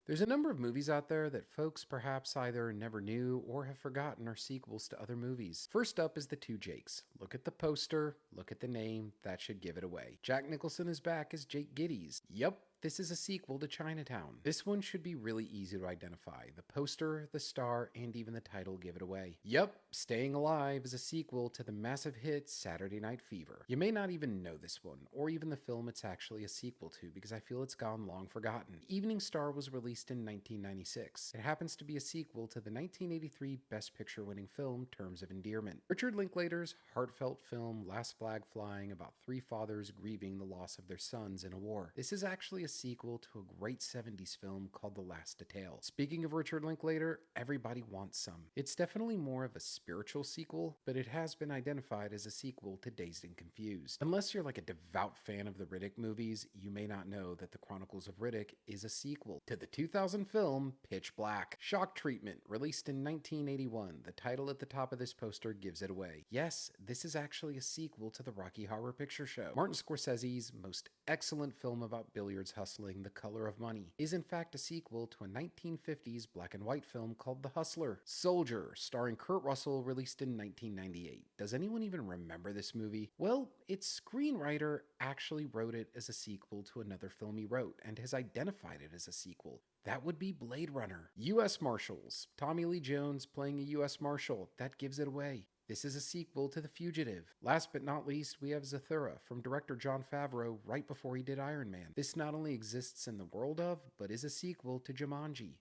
There's a number of movies out there that folks perhaps either never knew or have forgotten are sequels to other movies. First up is The Two Jakes. Look at the poster, look at the name, that should give it away. Jack Nicholson is back as Jake Gittes. Yep, this is a sequel to Chinatown. This one should be really easy to identify. The poster, the star, and even the title give it away. Yep, Staying Alive is a sequel to the massive hit Saturday Night Fever. You may not even know this one, or even the film it's actually a sequel to, because I feel it's gone long forgotten. Evening Star was released in 1996. It happens to be a sequel to the 1983 Best Picture winning film Terms of Endearment. Richard Linklater's heartfelt film Last Flag Flying about three fathers grieving the loss of their sons in a war. This is actually a sequel to a great 70s film called The Last Detail. Speaking of Richard Linklater, Everybody Wants Some. It's definitely more of a spiritual sequel, but it has been identified as a sequel to Dazed and Confused. Unless you're like a devout fan of the Riddick movies, you may not know that The Chronicles of Riddick is a sequel to the 2000 film Pitch Black. Shock Treatment, released in 1981. The title at the top of this poster gives it away. Yes, this is actually a sequel to the Rocky Horror Picture Show. Martin Scorsese's most excellent film about billiards hustling, The Color of Money, is in fact a sequel to a 1950s black and white film called The Hustler. Soldier, starring Kurt Russell, released in 1998. Does anyone even remember this movie? Well, its screenwriter actually wrote it as a sequel to another film he wrote and has identified it as a sequel. That would be Blade Runner. U.S. Marshals. Tommy Lee Jones playing a U.S. Marshal. That gives it away. This is a sequel to The Fugitive. Last but not least, we have Zathura from director Jon Favreau right before he did Iron Man. This not only exists in the world of, but is a sequel to Jumanji.